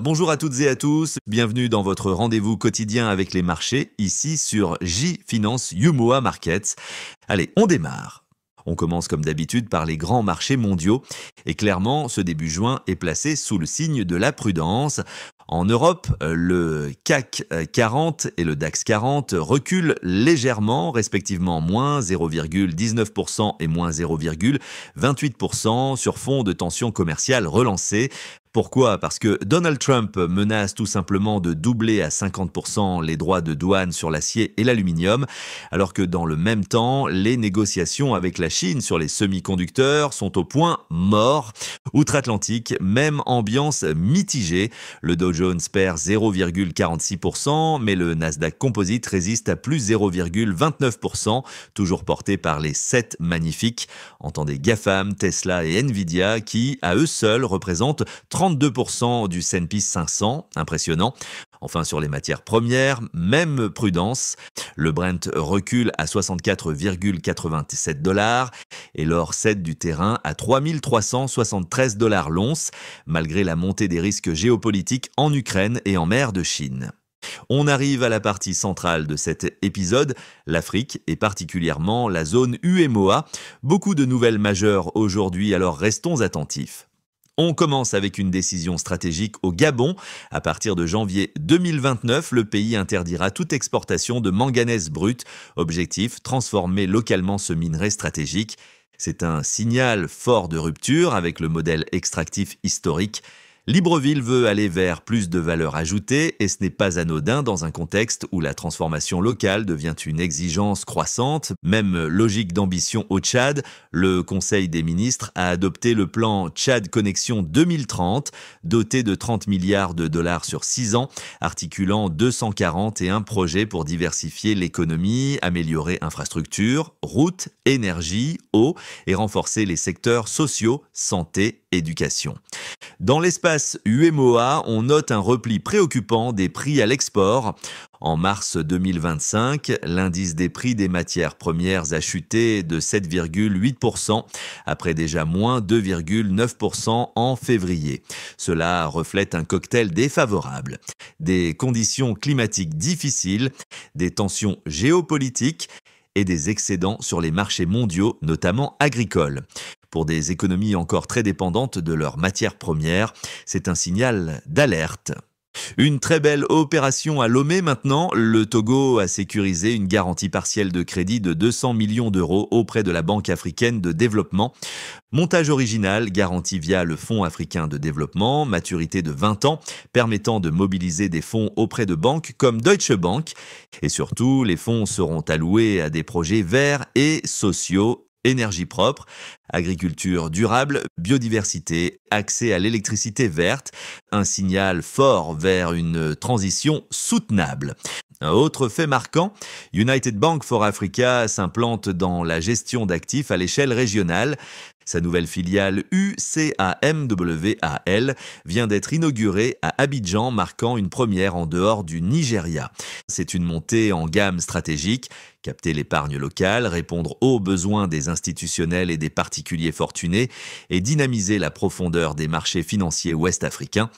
Bonjour à toutes et à tous, bienvenue dans votre rendez-vous quotidien avec les marchés, ici sur J-Finance Yumoa Markets. Allez, on démarre. On commence comme d'habitude par les grands marchés mondiaux et clairement, ce début juin est placé sous le signe de la prudence. En Europe, le CAC 40 et le DAX 40 reculent légèrement, respectivement moins 0,19% et moins 0,28% sur fond de tensions commerciales relancées. Pourquoi ? Parce que Donald Trump menace tout simplement de doubler à 50% les droits de douane sur l'acier et l'aluminium, alors que dans le même temps, les négociations avec la Chine sur les semi-conducteurs sont au point mort. Outre-Atlantique, même ambiance mitigée. Le Dow Jones perd 0,46%, mais le Nasdaq Composite résiste à plus 0,29%, toujours porté par les 7 magnifiques. Entendez GAFAM, Tesla et Nvidia qui, à eux seuls, représentent 32% du S&P 500, impressionnant. Enfin, sur les matières premières, même prudence. Le Brent recule à 64,87 $ et l'or cède du terrain à 3373 $ l'once, malgré la montée des risques géopolitiques en Ukraine et en mer de Chine. On arrive à la partie centrale de cet épisode, l'Afrique et particulièrement la zone UMOA. Beaucoup de nouvelles majeures aujourd'hui, alors restons attentifs. On commence avec une décision stratégique au Gabon. À partir de janvier 2029, le pays interdira toute exportation de manganèse brut. Objectif, transformer localement ce minerai stratégique. C'est un signal fort de rupture avec le modèle extractif historique. Libreville veut aller vers plus de valeur ajoutée et ce n'est pas anodin dans un contexte où la transformation locale devient une exigence croissante, même logique d'ambition au Tchad. Le Conseil des ministres a adopté le plan Tchad Connexion 2030, doté de 30 milliards de dollars sur 6 ans, articulant 241 projets pour diversifier l'économie, améliorer infrastructures, routes, énergie, eau et renforcer les secteurs sociaux, santé, éducation. Dans l'espace UMOA, on note un repli préoccupant des prix à l'export. En mars 2025, l'indice des prix des matières premières a chuté de 7,8%, après déjà moins 2,9% en février. Cela reflète un cocktail défavorable. Des conditions climatiques difficiles, des tensions géopolitiques et des excédents sur les marchés mondiaux, notamment agricoles. Pour des économies encore très dépendantes de leurs matières premières, c'est un signal d'alerte. Une très belle opération à Lomé maintenant. Le Togo a sécurisé une garantie partielle de crédit de 200 millions d'euros auprès de la Banque africaine de développement. Montage original garanti via le Fonds africain de développement, maturité de 20 ans, permettant de mobiliser des fonds auprès de banques comme Deutsche Bank. Et surtout, les fonds seront alloués à des projets verts et sociaux. Énergie propre, agriculture durable, biodiversité, accès à l'électricité verte, un signal fort vers une transition soutenable. Un autre fait marquant, United Bank for Africa s'implante dans la gestion d'actifs à l'échelle régionale. Sa nouvelle filiale UCAMWAL vient d'être inaugurée à Abidjan, marquant une première en dehors du Nigeria. C'est une montée en gamme stratégique, capter l'épargne locale, répondre aux besoins des institutionnels et des particuliers fortunés et dynamiser la profondeur des marchés financiers ouest-africains.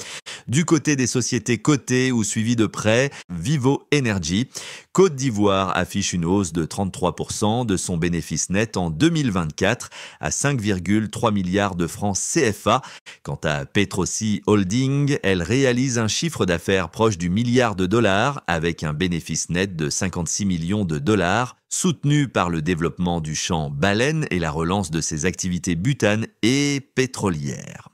Du côté des sociétés cotées ou suivies de près, Vivo Energy, Côte d'Ivoire affiche une hausse de 33% de son bénéfice net en 2024 à 5,3 milliards de francs CFA. Quant à Petrosi Holding, elle réalise un chiffre d'affaires proche du milliard de dollars avec un bénéfice net de 56 millions de dollars, soutenu par le développement du champ baleine et la relance de ses activités butanes et pétrolières.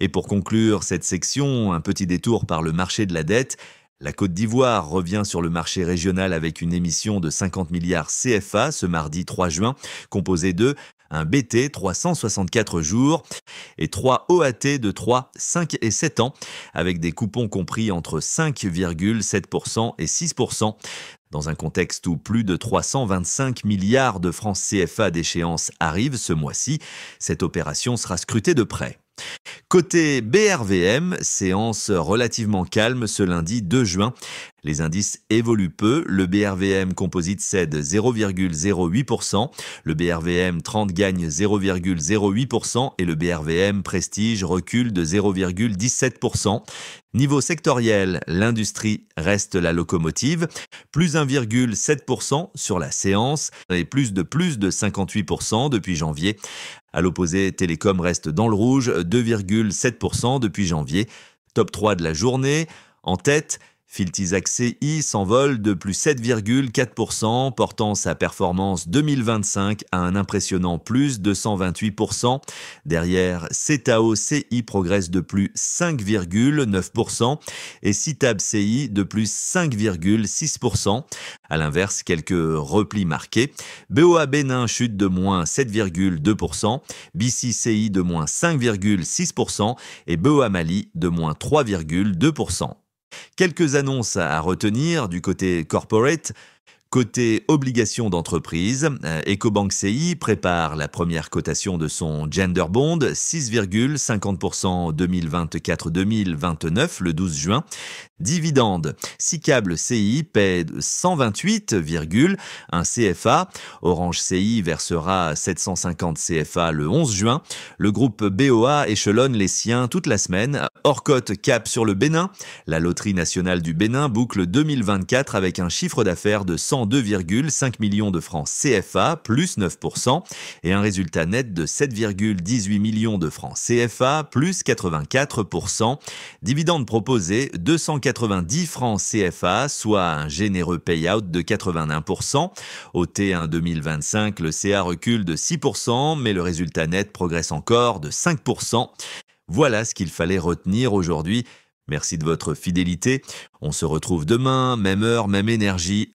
Et pour conclure cette section, un petit détour par le marché de la dette. La Côte d'Ivoire revient sur le marché régional avec une émission de 50 milliards CFA ce mardi 3 juin, composée de un BT 364 jours et 3 OAT de 3, 5 et 7 ans, avec des coupons compris entre 5,7% et 6%. Dans un contexte où plus de 325 milliards de francs CFA d'échéance arrivent ce mois-ci, cette opération sera scrutée de près. Côté BRVM, séance relativement calme ce lundi 2 juin. Les indices évoluent peu, le BRVM Composite cède 0,08%, le BRVM 30 gagne 0,08% et le BRVM Prestige recule de 0,17%. Niveau sectoriel, l'industrie reste la locomotive, plus 1,7% sur la séance et plus de 58% depuis janvier. À l'opposé, Télécom reste dans le rouge, 2,7% depuis janvier. Top 3 de la journée, en tête, Filtisac CI s'envole de plus 7,4%, portant sa performance 2025 à un impressionnant plus de 128%. Derrière, Cetao CI progresse de plus 5,9% et Citab CI de plus 5,6%. À l'inverse, quelques replis marqués. BOA Bénin chute de moins 7,2%, BCCI de moins 5,6% et BOA Mali de moins 3,2%. Quelques annonces à retenir du côté corporate. Côté obligations d'entreprise, Ecobank CI prépare la première cotation de son Gender Bond, 6,50% 2024-2029, le 12 juin. Dividende, Sicable CI paie 128,1 CFA. Orange CI versera 750 CFA le 11 juin. Le groupe BOA échelonne les siens toute la semaine. Orcote cap sur le Bénin. La Loterie nationale du Bénin boucle 2024 avec un chiffre d'affaires de 102,5 millions de francs CFA, plus 9%, et un résultat net de 7,18 millions de francs CFA, plus 84%. Dividende proposé, 290 francs CFA, soit un généreux payout de 81%. Au T1 2025, le CA recule de 6%, mais le résultat net progresse encore de 5%. Voilà ce qu'il fallait retenir aujourd'hui. Merci de votre fidélité. On se retrouve demain, même heure, même énergie.